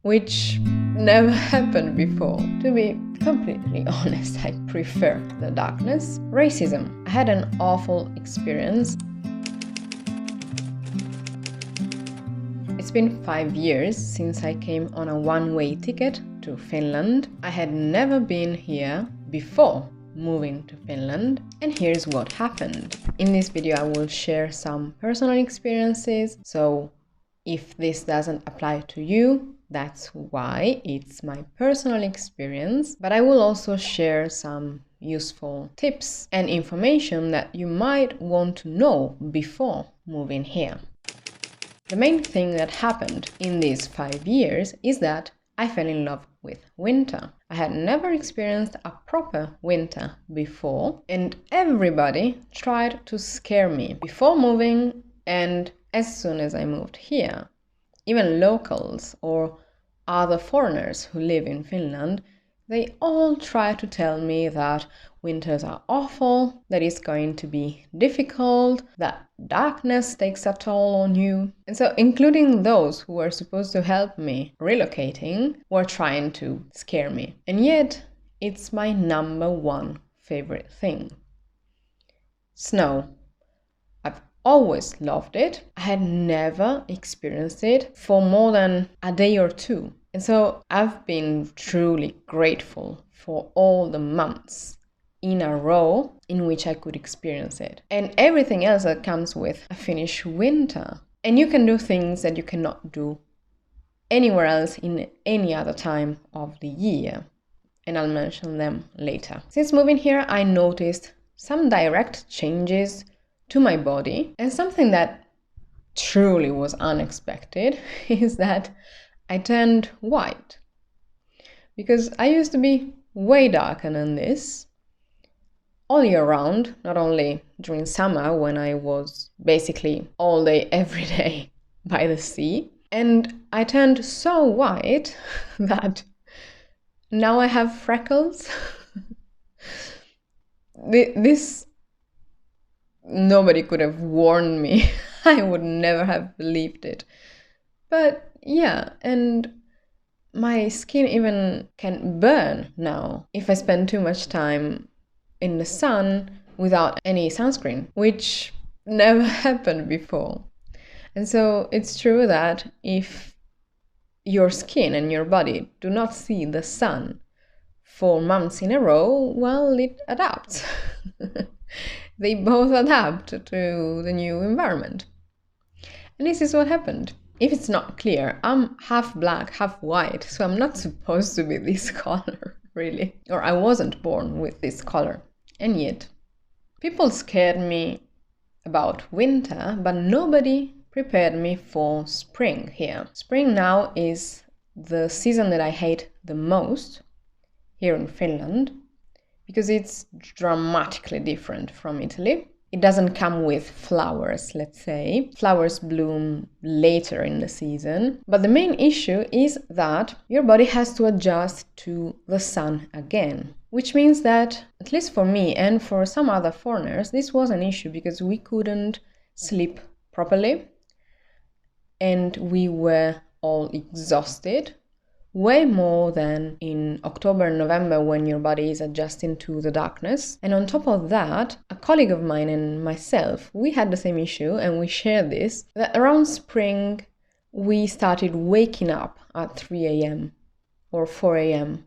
which never happened before. To be completely honest, I prefer the darkness. Racism. I had an awful experience. It's been 5 years since I came on a one-way ticket to Finland. I had never been here before moving to Finland, and here's what happened. In this video I will share some personal experiences, so if this doesn't apply to you, that's why. It's my personal experience, but I will also share some useful tips and information that you might want to know before moving here. The main thing that happened in these 5 years is that I fell in love with winter. I had never experienced a proper winter before, and everybody tried to scare me before moving and as soon as I moved here. Even locals or other foreigners who live in Finland, they all try to tell me that winters are awful, that it's going to be difficult, that darkness takes a toll on you. And so, including those who were supposed to help me relocating, were trying to scare me. And yet, it's my number one favorite thing. Snow. I've always loved it. I had never experienced it for more than a day or two. And so I've been truly grateful for all the months in a row in which I could experience it. And everything else that comes with a Finnish winter. And you can do things that you cannot do anywhere else in any other time of the year. And I'll mention them later. Since moving here, I noticed some direct changes to my body. And something that truly was unexpected is that I turned white. Because I used to be way darker than this all year round, not only during summer when I was basically all day, every day by the sea. And I turned so white that now I have freckles. This, nobody could have warned me. I would never have believed it. But yeah, and my skin even can burn now if I spend too much time in the sun without any sunscreen, which never happened before. And so it's true that if your skin and your body do not see the sun for months in a row, well, it adapts. They both adapt to the new environment. And this is what happened. If it's not clear, I'm half black, half white, so I'm not supposed to be this color, really. Or I wasn't born with this color. And yet, people scared me about winter, but nobody prepared me for spring here. Spring now is the season that I hate the most here in Finland, because it's dramatically different from Italy. It doesn't come with flowers, let's say. Flowers bloom later in the season. But the main issue is that your body has to adjust to the sun again. Which means that, at least for me and for some other foreigners, this was an issue because we couldn't sleep properly. And we were all exhausted. Way more than in October and November when your body is adjusting to the darkness. And on top of that, a colleague of mine and myself, we had the same issue and we shared this, that around spring we started waking up at 3 a.m. or 4 a.m.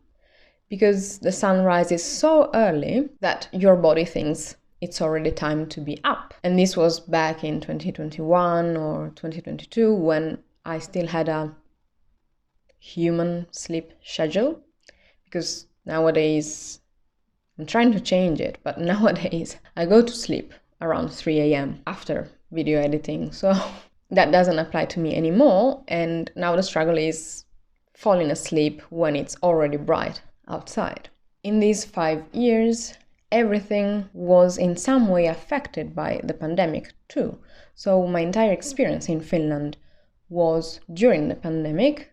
because the sun rises so early that your body thinks it's already time to be up. And this was back in 2021 or 2022 when I still had a human sleep schedule, because nowadays I'm trying to change it, but nowadays I go to sleep around 3 a.m. after video editing, so that doesn't apply to me anymore. And now the struggle is falling asleep when it's already bright outside. In these 5 years, everything was in some way affected by the pandemic too. So my entire experience in Finland was during the pandemic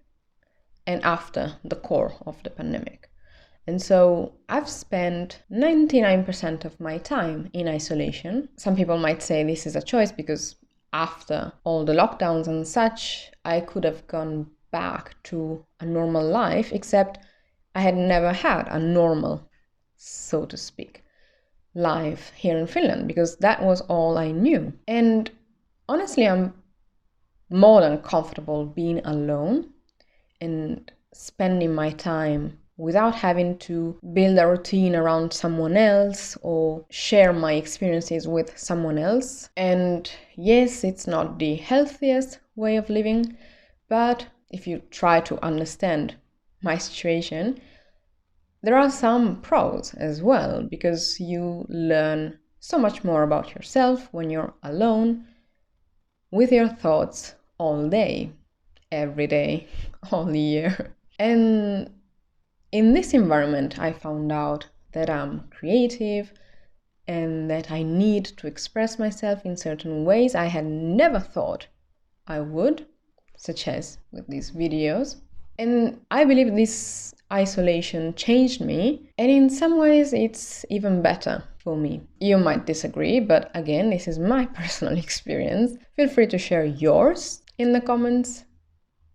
and after the core of the pandemic. And so I've spent 99% of my time in isolation. Some people might say this is a choice because after all the lockdowns and such, I could have gone back to a normal life, except I had never had a normal, so to speak, life here in Finland, because that was all I knew. And honestly, I'm more than comfortable being alone and spending my time without having to build a routine around someone else or share my experiences with someone else. And yes, it's not the healthiest way of living, but if you try to understand my situation, there are some pros as well, because you learn so much more about yourself when you're alone with your thoughts all day, every day, all year. And in this environment, I found out that I'm creative and that I need to express myself in certain ways I had never thought I would, such as with these videos. And I believe this isolation changed me, and in some ways it's even better for me. You might disagree, but again, this is my personal experience. Feel free to share yours in the comments,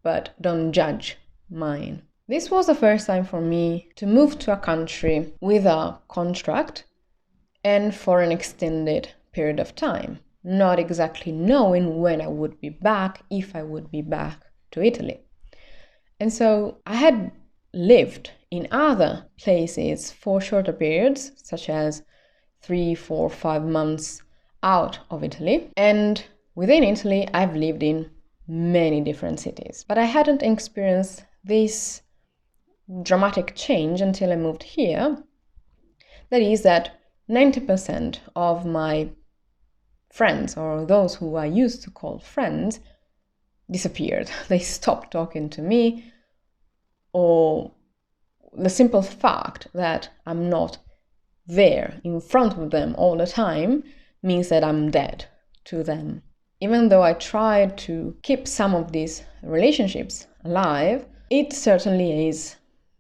but don't judge mine. This was the first time for me to move to a country with a contract and for an extended period of time, not exactly knowing when I would be back, if I would be back to Italy. And so I had lived in other places for shorter periods, such as 3, 4, 5 months out of Italy. And within Italy, I've lived in many different cities. But I hadn't experienced this dramatic change until I moved here. That is that 90% of my friends, or those who I used to call friends, disappeared. They stopped talking to me, or the simple fact that I'm not there in front of them all the time means that I'm dead to them. Even though I tried to keep some of these relationships alive, it certainly is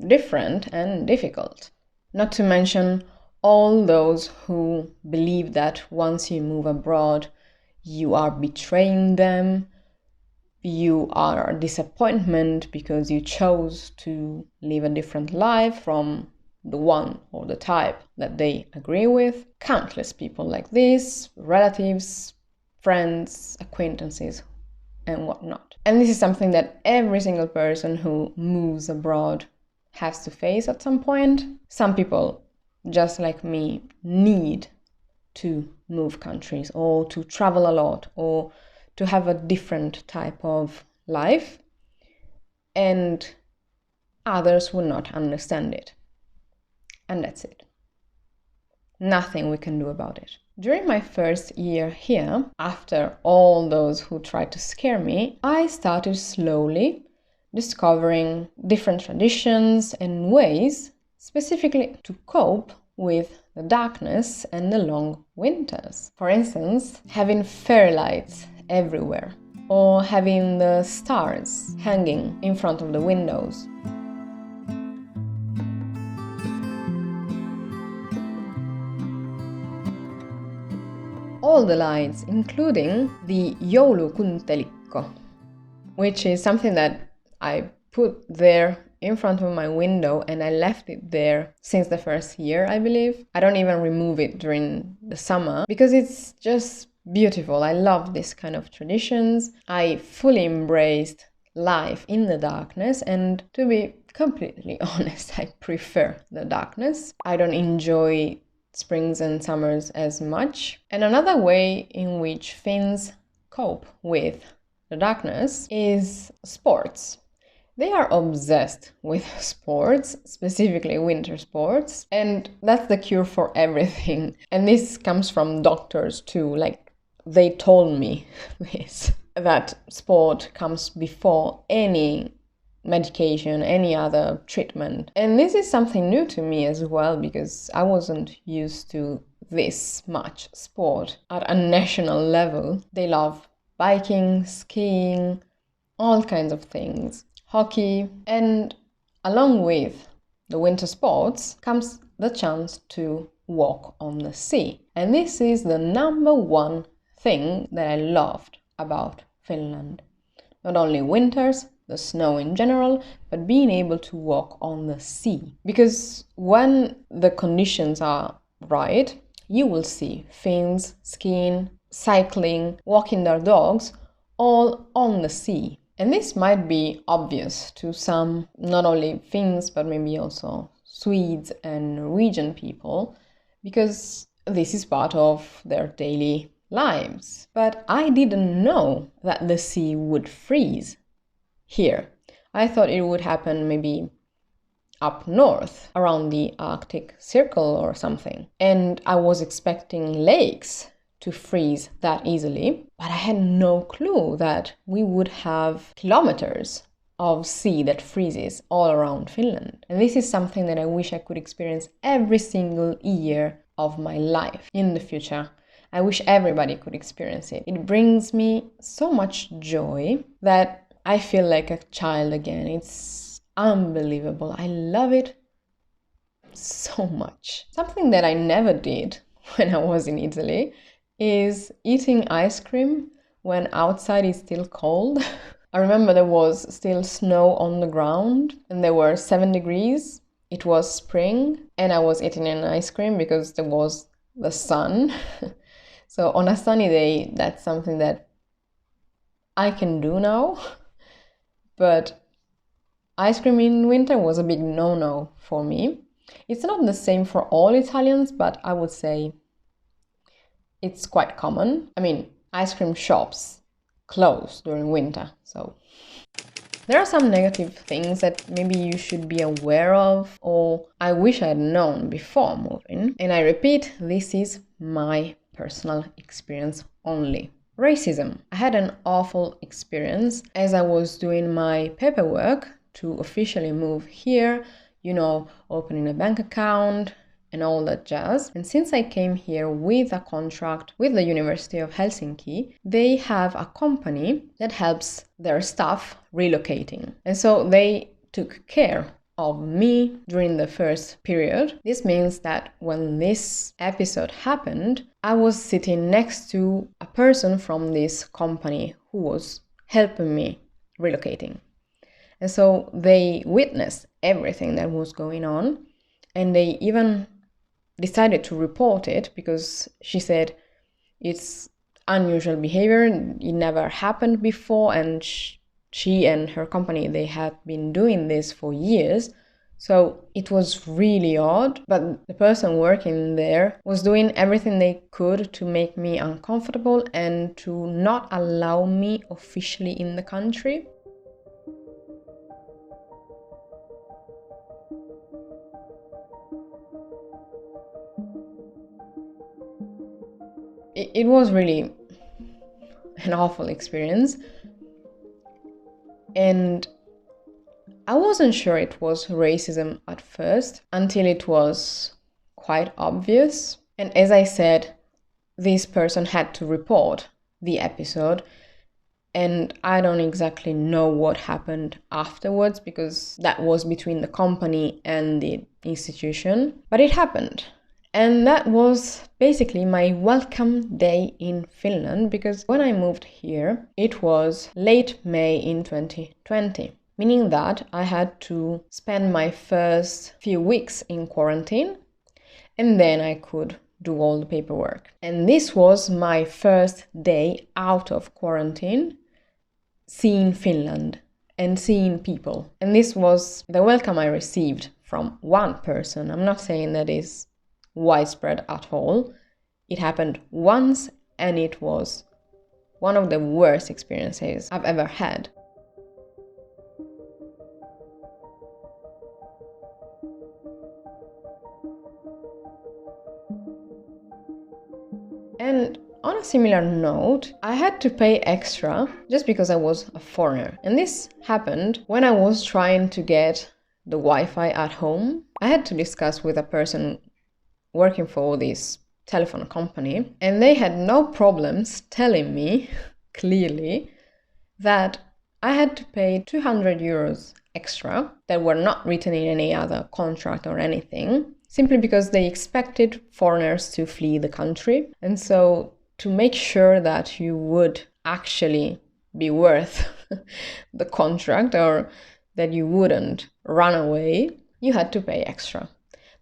different and difficult. Not to mention all those who believe that once you move abroad, you are betraying them, you are a disappointment because you chose to live a different life from the one or the type that they agree with. Countless people like this, relatives, friends, acquaintances, and whatnot. And this is something that every single person who moves abroad has to face at some point. Some people, just like me, need to move countries or to travel a lot or to have a different type of life, and others will not understand it. And that's it. Nothing we can do about it. During my first year here, after all those who tried to scare me, I started slowly discovering different traditions and ways specifically to cope with the darkness and the long winters. For instance, having fairy lights everywhere, or having the stars hanging in front of the windows. All the lights, including the joulukuntelikko, which is something that I put there in front of my window, and I left it there since the first year, I believe. I don't even remove it during the summer because it's just beautiful. I love this kind of traditions. I fully embraced life in the darkness, and to be completely honest, I prefer the darkness. I don't enjoy springs and summers as much. And another way in which Finns cope with the darkness is sports. They are obsessed with sports, specifically winter sports, and that's the cure for everything. And this comes from doctors too, like they told me this, that sport comes before any medication, any other treatment. And this is something new to me as well, because I wasn't used to this much sport at a national level. They love biking, skiing, all kinds of things, hockey, and along with the winter sports comes the chance to walk on the sea. And this is the number one thing that I loved about Finland. Not only winters, the snow in general, but being able to walk on the sea. Because when the conditions are right, you will see Finns skiing, cycling, walking their dogs, all on the sea. And this might be obvious to some, not only Finns, but maybe also Swedes and Norwegian people, because this is part of their daily lives. But I didn't know that the sea would freeze here. I thought it would happen maybe up north, around the Arctic Circle or something. And I was expecting lakes to freeze that easily, but I had no clue that we would have kilometers of sea that freezes all around Finland. And this is something that I wish I could experience every single year of my life in the future. I wish everybody could experience it. It brings me so much joy that I feel like a child again. It's unbelievable. I love it so much. Something that I never did when I was in Italy is eating ice cream when outside is still cold. I remember there was still snow on the ground and there were 7 degrees. It was spring and I was eating an ice cream because there was the sun. So on a sunny day, that's something that I can do now. But ice cream in winter was a big no-no for me. It's not the same for all Italians, but I would say it's quite common. I mean, ice cream shops close during winter, so there are some negative things that maybe you should be aware of, or I wish I had known before moving. And I repeat, this is my personal experience only. Racism. I had an awful experience as I was doing my paperwork to officially move here, you know, opening a bank account and all that jazz. And since I came here with a contract with the University of Helsinki, they have a company that helps their staff relocating. And so they took care of me during the first period. This means that when this episode happened, I was sitting next to a person from this company who was helping me relocating. And so they witnessed everything that was going on, and they even decided to report it because she said it's unusual behavior, it never happened before, and she and her company, they had been doing this for years. So it was really odd, but the person working there was doing everything they could to make me uncomfortable and to not allow me officially in the country. It was really an awful experience, and I wasn't sure it was racism at first until it was quite obvious. And as I said, this person had to report the episode, and I don't exactly know what happened afterwards because that was between the company and the institution, but it happened. And that was basically my welcome day in Finland, because when I moved here, it was late May in 2020, meaning that I had to spend my first few weeks in quarantine, and then I could do all the paperwork. And this was my first day out of quarantine, seeing Finland and seeing people. And this was the welcome I received from one person. I'm not saying that is widespread at all. It happened once, and it was one of the worst experiences I've ever had. And on a similar note, I had to pay extra just because I was a foreigner. And this happened when I was trying to get the Wi-Fi at home. I had to discuss with a person working for this telephone company, and they had no problems telling me clearly that I had to pay 200 euros extra that were not written in any other contract or anything, simply because they expected foreigners to flee the country. And so to make sure that you would actually be worth the contract, or that you wouldn't run away, you had to pay extra.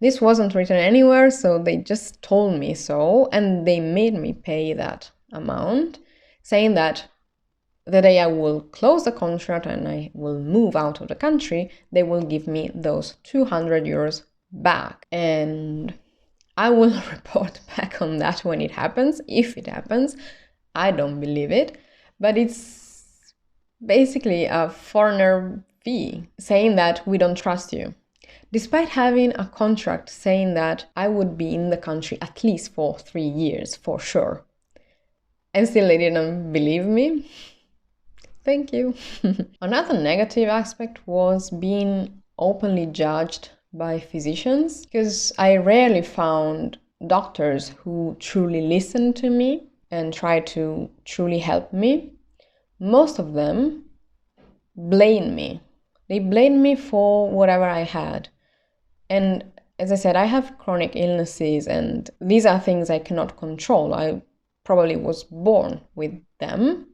This wasn't written anywhere, so they just told me so, and they made me pay that amount, saying that the day I will close the contract and I will move out of the country, they will give me those 200 euros back. And I will report back on that when it happens, if it happens. I don't believe it, but it's basically a foreigner fee saying that we don't trust you. Despite having a contract saying that I would be in the country at least for 3 years, for sure. And still they didn't believe me. Thank you. Another negative aspect was being openly judged by physicians, because I rarely found doctors who truly listened to me and tried to truly help me. Most of them blamed me. They blamed me for whatever I had. And as I said, I have chronic illnesses, and these are things I cannot control. I probably was born with them.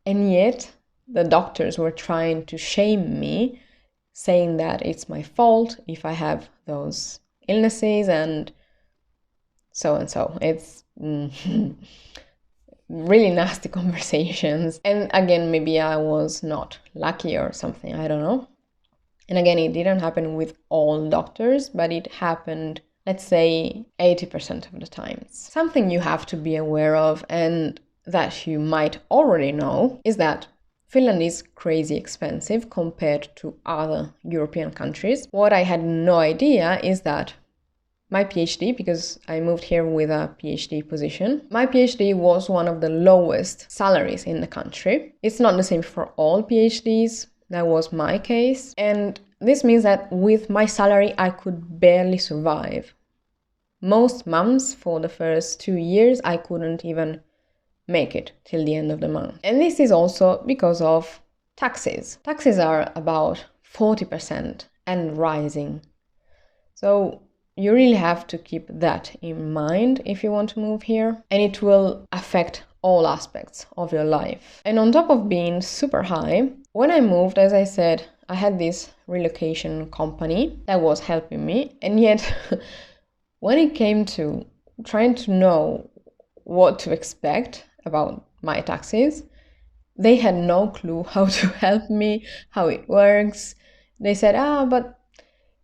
And yet the doctors were trying to shame me, saying that it's my fault if I have those illnesses and so and so. It's really nasty conversations. And again, maybe I was not lucky or something, I don't know. And again, it didn't happen with all doctors, but it happened, let's say, 80% of the times. Something you have to be aware of, and that you might already know, is that Finland is crazy expensive compared to other European countries. What I had no idea is that my PhD, because I moved here with a PhD position, my PhD was one of the lowest salaries in the country. It's not the same for all PhDs. That was my case. And this means that with my salary, I could barely survive. Most months for the first 2 years, I couldn't even make it till the end of the month. And this is also because of taxes. Taxes are about 40% and rising. So you really have to keep that in mind if you want to move here, and it will affect all aspects of your life. And on top of being super high, when I moved, as I said, I had this relocation company that was helping me, and yet when it came to trying to know what to expect about my taxes, they had no clue how to help me, how it works. They said, but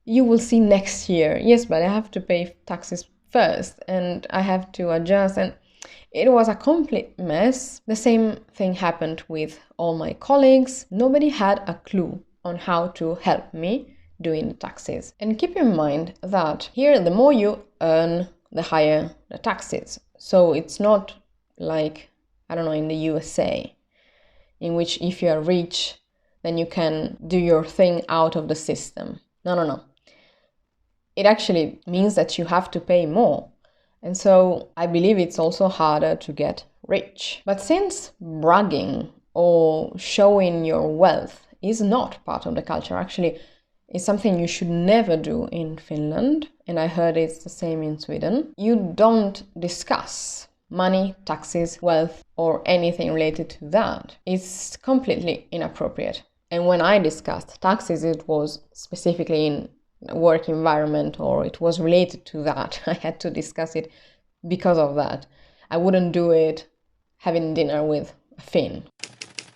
you will see next year. Yes, but I have to pay taxes first and I have to adjust. And it was a complete mess. The same thing happened with all my colleagues. Nobody had a clue on how to help me doing the taxes. And keep in mind that here, the more you earn, the higher the taxes. So it's not like, I don't know, in the USA, in which if you are rich, then you can do your thing out of the system. No. It actually means that you have to pay more. And so I believe it's also harder to get rich. But since bragging or showing your wealth is not part of the culture, actually, it's something you should never do in Finland, and I heard it's the same in Sweden. You don't discuss money, taxes, wealth, or anything related to that. It's completely inappropriate. And when I discussed taxes, it was specifically in a work environment, or it was related to that. I had to discuss it because of that. I wouldn't do it having dinner with a Finn.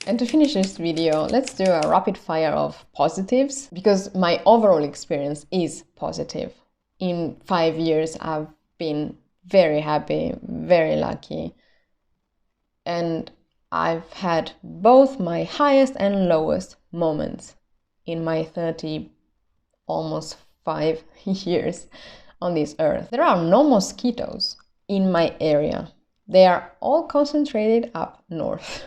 And to finish this video, let's do a rapid fire of positives, because my overall experience is positive. In 5 years, I've been very happy, very lucky, and I've had both my highest and lowest moments in my 30, almost 5 years on this earth. There are no mosquitoes in my area. They are all concentrated up north.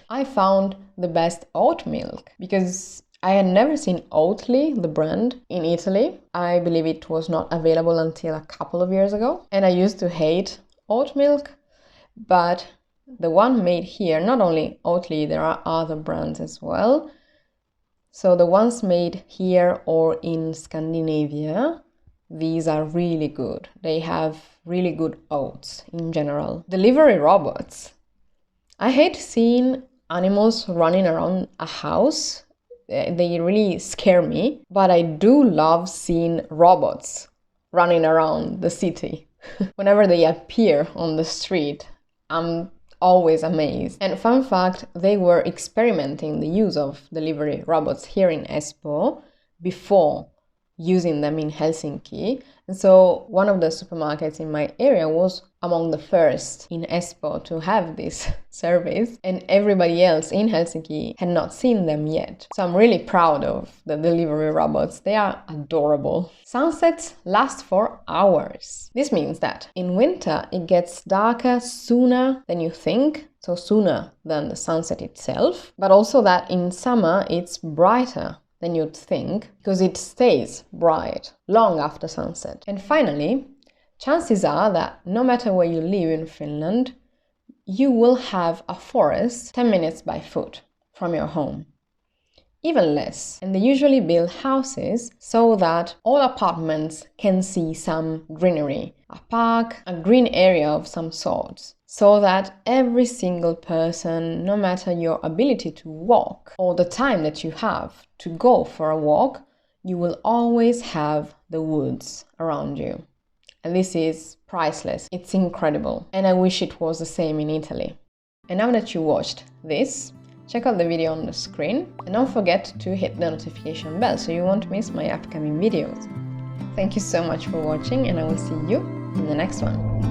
I found the best oat milk because I had never seen Oatly, the brand, in Italy. I believe it was not available until a couple of years ago. And I used to hate oat milk, but the one made here, not only Oatly, there are other brands as well. So the ones made here or in Scandinavia, these are really good. They have really good oats in general. Delivery robots. I hate seeing animals running around a house. They really scare me, but I do love seeing robots running around the city. Whenever they appear on the street, I'm always amazed. And fun fact, they were experimenting the use of delivery robots here in Espoo before using them in Helsinki. And so one of the supermarkets in my area was among the first in Espoo to have this service, and everybody else in Helsinki had not seen them yet. So I'm really proud of the delivery robots. They are adorable. Sunsets last for hours. This means that in winter it gets darker sooner than you think, so sooner than the sunset itself, but also that in summer it's brighter than you'd think, because it stays bright long after sunset. And finally, chances are that no matter where you live in Finland, you will have a forest 10 minutes by foot from your home. Even less. And they usually build houses so that all apartments can see some greenery, a park, a green area of some sort, so that every single person, no matter your ability to walk or the time that you have to go for a walk, you will always have the woods around you. And this is priceless. It's incredible. And I wish it was the same in Italy. And now that you watched this, check out the video on the screen and don't forget to hit the notification bell so you won't miss my upcoming videos. Thank you so much for watching, and I will see you in the next one.